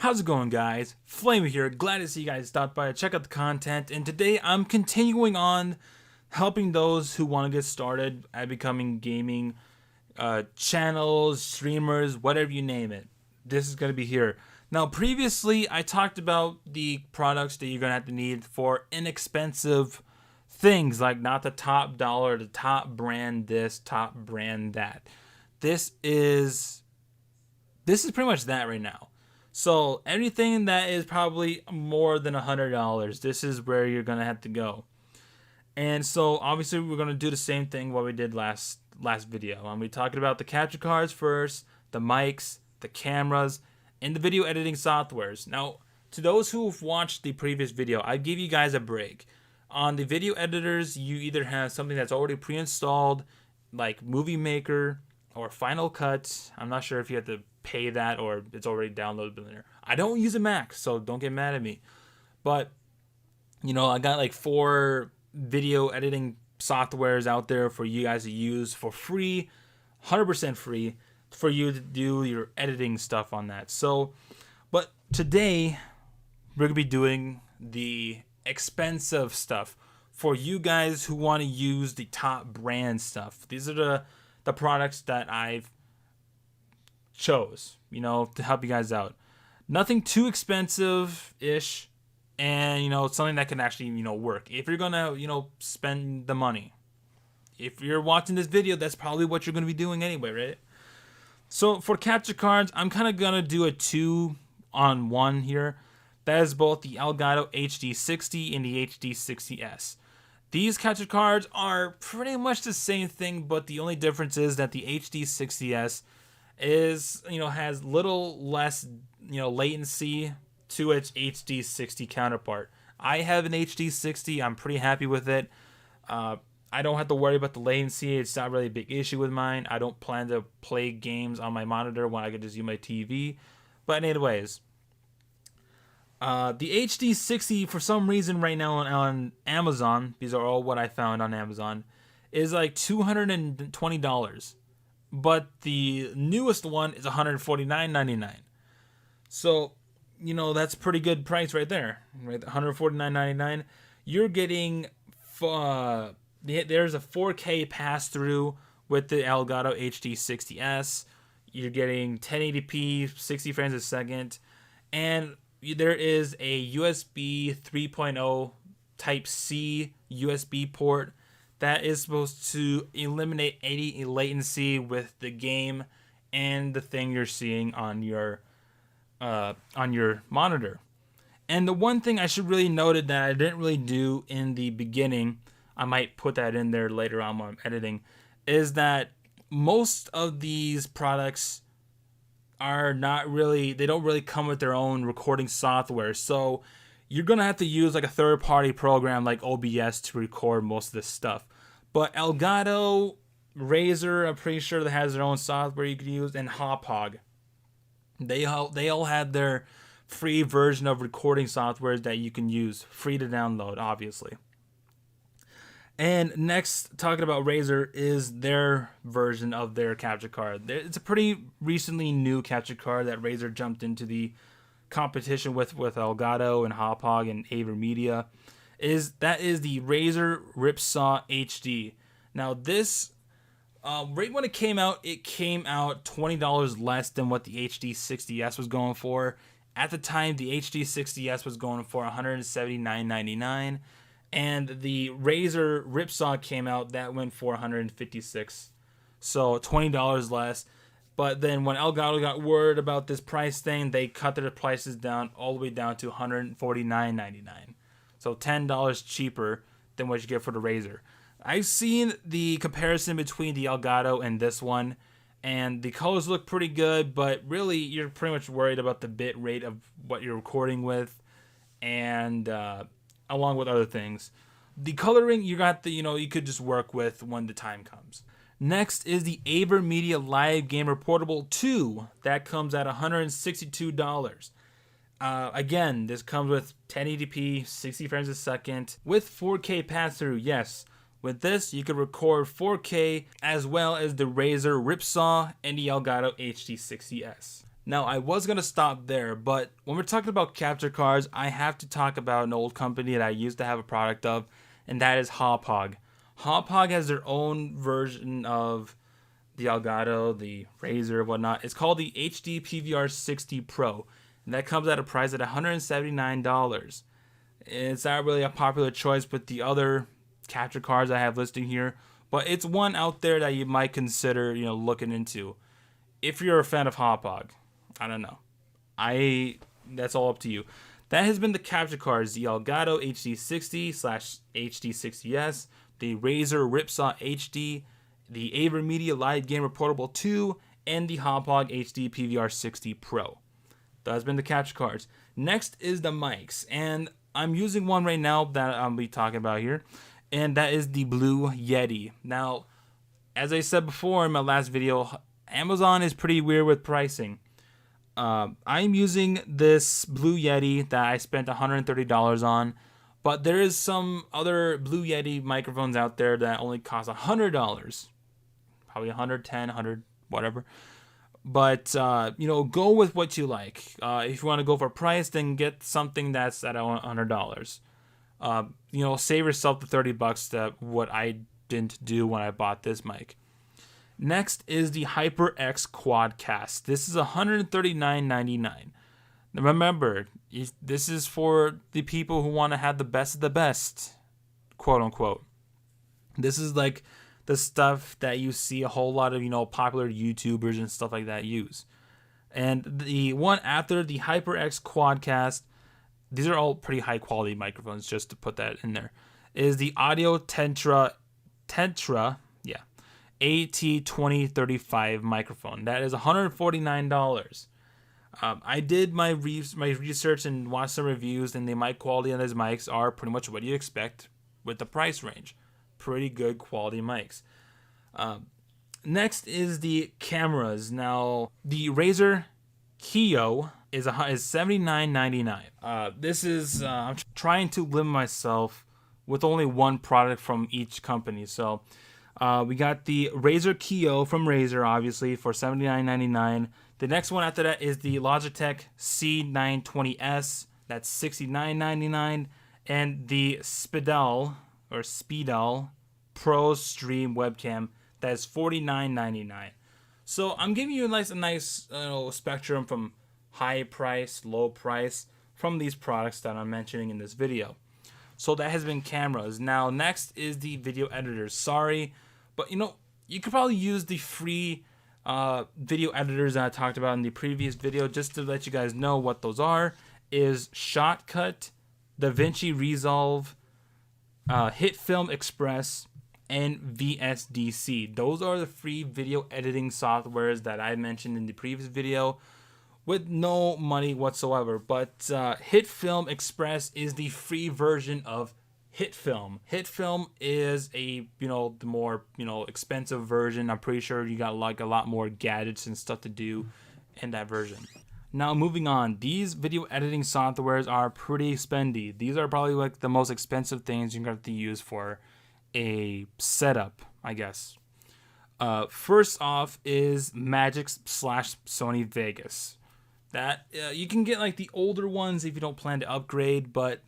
How's it going, guys? Flamey here. Glad to see you guys stopped by to check out the content. And today I'm continuing on helping those who want to get started at becoming gaming channels, streamers, whatever you name it. This is going to be here. Now, previously I talked about the products that you're going to have to need for inexpensive things, like not the top dollar, the top brand this, top brand that. This is pretty much that right now. So anything that is probably more than $100, this is where you're gonna have to go. And so obviously we're gonna do the same thing what we did last video. We talked about the capture cards first, the mics, the cameras, and the video editing softwares. Now, to those who've watched the previous video, I give you guys a break. On the video editors, you either have something that's already pre-installed, like Movie Maker or Final Cut. I'm not sure if you have to pay that or it's already downloaded in there. I don't use a Mac, so don't get mad at me. But you know, I got like 4 video editing softwares out there for you guys to use for free, 100% free, for you to do your editing stuff on that. So, but today we're gonna be doing the expensive stuff for you guys who want to use the top brand stuff. These are the products that I've chose, you know, to help you guys out. Nothing too expensive-ish, and, you know, something that can actually, you know, work. If you're gonna, you know, spend the money. If you're watching this video, that's probably what you're gonna be doing anyway, right? So for capture cards, I'm kind of gonna do a 2-on-1 here. That is both the Elgato HD60 and the HD60S. These capture cards are pretty much the same thing, but the only difference is that the HD60S is, you know, has little less, you know, latency to its HD60 counterpart. I have an HD60. I'm pretty happy with it. I don't have to worry about the latency. It's not really a big issue with mine. I don't plan to play games on my monitor when I could just use my TV. But anyways, the HD60 for some reason right now on Amazon, these are all what I found on Amazon, is like $220. But the newest one is $149.99. So, you know, that's pretty good price right there, right? $149.99. You're getting there's a 4K pass-through with the Elgato HD60S. You're getting 1080p, 60 frames a second, and there is a USB 3.0 Type-C USB port that is supposed to eliminate any latency with the game and the thing you're seeing on your monitor. And the one thing I should really note that I didn't really do in the beginning, I might put that in there later on when I'm editing, is that most of these products are not really, they don't really come with their own recording software. So you're going to have to use like a third-party program like OBS to record most of this stuff. But Elgato, Razer, I'm pretty sure that has their own software you can use, and Hauppauge. They all had their free version of recording software that you can use, free to download, obviously. And next, talking about Razer, is their version of their capture card. It's a pretty recently new capture card that Razer jumped into the competition with Elgato and Hauppauge and AverMedia. That is the Razer Ripsaw HD. Now this, right when it came out $20 less than what the HD60S was going for. At the time, the HD60S was going for $179.99. And the Razer Ripsaw came out, that went for $156. So $20 less. But then when Elgato got word about this price thing, they cut their prices down all the way down to $149.99. So $10 cheaper than what you get for the Razer. I've seen the comparison between the Elgato and this one, and the colors look pretty good, but really you're pretty much worried about the bit rate of what you're recording with, and along with other things. The coloring, you could just work with when the time comes. Next is the AverMedia Live Gamer Portable 2. That comes at $162. Again, this comes with 1080p, 60 frames a second, with 4K pass-through, yes. With this, you can record 4K as well as the Razer Ripsaw and the Elgato HD60S. Now, I was going to stop there, but when we're talking about capture cards, I have to talk about an old company that I used to have a product of, and that is Hauppauge. Hauppauge has their own version of the Elgato, the Razer, whatnot. It's called the HD PVR 60 Pro, and that comes at a price at $179. It's not really a popular choice with the other capture cards I have listed here, but it's one out there that you might consider, looking into if you're a fan of Hauppauge. I don't know. That's all up to you. That has been the capture cards: the Elgato HD60/HD60S, the Razer Ripsaw HD, the AverMedia Live Gamer Portable 2, and the Hauppauge HD PVR 60 Pro. That's been the capture cards. Next is the mics, and I'm using one right now that I'll be talking about here, and that is the Blue Yeti. Now, as I said before in my last video, Amazon is pretty weird with pricing. I'm using this Blue Yeti that I spent $130 on, but there is some other Blue Yeti microphones out there that only cost $100, probably $110, $100, whatever. But go with what you like. If you want to go for price, then get something that's at $100. Save yourself the $30 that what I didn't do when I bought this mic. Next is the HyperX Quadcast. This is $139.99. Now remember, this is for the people who want to have the best of the best, quote unquote. This is like the stuff that you see a whole lot of, popular YouTubers and stuff like that use. And the one after the HyperX Quadcast, these are all pretty high quality microphones, just to put that in there, is the Audio Tentra AT2035 microphone. That is $149. I did my research and watched some reviews, and the mic quality on these mics are pretty much what you expect with the price range. Pretty good quality mics. Next is the cameras. Now, the Razer Kyio is $79.99. This is I'm trying to limit myself with only one product from each company. So we got the Razer Kyio from Razer, obviously, for $79.99. The next one after that is the Logitech C920S. That's $69.99. And the Spedal Pro Stream webcam. That is $49.99. So I'm giving you a nice spectrum from high price, low price from these products that I'm mentioning in this video. So that has been cameras. Now next is the video editors. Sorry, but you could probably use the free video editors that I talked about in the previous video. Just to let you guys know what those are, is Shotcut, DaVinci Resolve, HitFilm Express, and VSDC. Those are the free video editing softwares that I mentioned in the previous video with no money whatsoever. But HitFilm Express is the free version of HitFilm. HitFilm is the more expensive version. I'm pretty sure you got a lot more gadgets and stuff to do in that version. Now moving on, these video editing softwares are pretty spendy. These are probably the most expensive things you're going to have to use for a setup, I guess. First off is Magix / Sony Vegas. That you can get the older ones if you don't plan to upgrade, but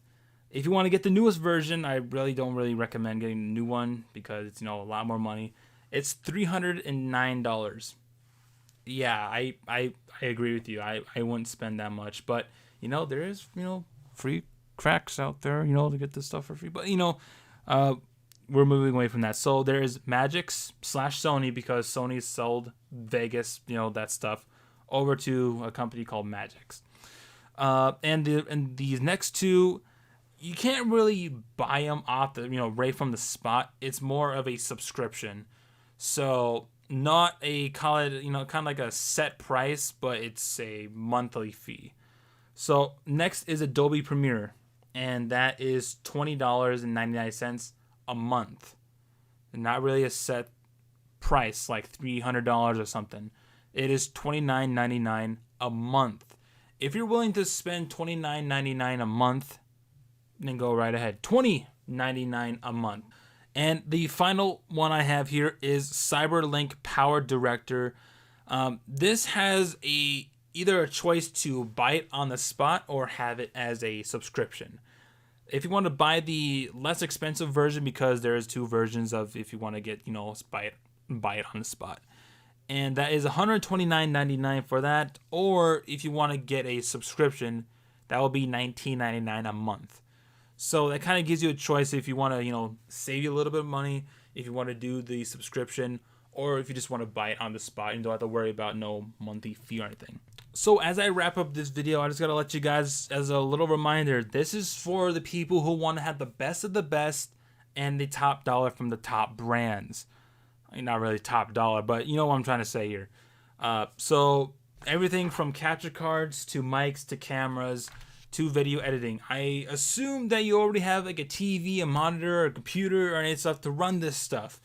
if you want to get the newest version, I don't really recommend getting the new one because it's a lot more money. It's $309. Yeah, I agree with you. I wouldn't spend that much, but there is free cracks out there to get this stuff for free. But we're moving away from that. So there is Magix / Sony, because Sony sold Vegas, that stuff, over to a company called Magix. And these next two, you can't really buy them off the right from the spot. It's more of a subscription. So not a kind of like a set price, but it's a monthly fee. So next is Adobe Premier, and that is $20.99 a month. And not really a set price like $300 or something. It is $29.99 a month. If you're willing to spend $29.99 a month, then go right ahead. $20.99 a month. And the final one I have here is Cyberlink Powerdirector. This has a either a choice to buy it on the spot or have it as a subscription. If you want to buy the less expensive version, because there's two versions of if you want to get, buy it on the spot. And that is $129.99 for that. Or if you want to get a subscription, that will be $19.99 a month. So that kind of gives you a choice if you want to, save you a little bit of money, if you want to do the subscription, or if you just want to buy it on the spot and don't have to worry about no monthly fee or anything. So as I wrap up this video, I just got to let you guys, as a little reminder, this is for the people who want to have the best of the best and the top dollar from the top brands. I mean, not really top dollar, but you know what I'm trying to say here. So everything from capture cards to mics to cameras to video editing. I assume that you already have like a TV, a monitor, a computer, or any stuff to run this stuff.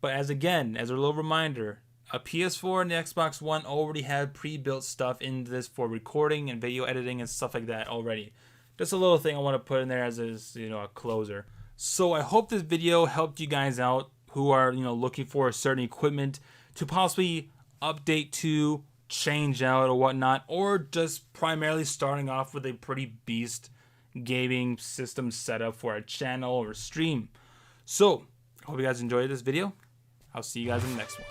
But as a little reminder, a PS4 and the Xbox One already have pre-built stuff in this for recording and video editing and stuff like that already. Just a little thing I want to put in there as a closer. So I hope this video helped you guys out who are looking for a certain equipment to possibly update to, change out or whatnot, or just primarily starting off with a pretty beast gaming system setup for a channel or stream. So I hope you guys enjoyed this video. I'll see you guys in the next one.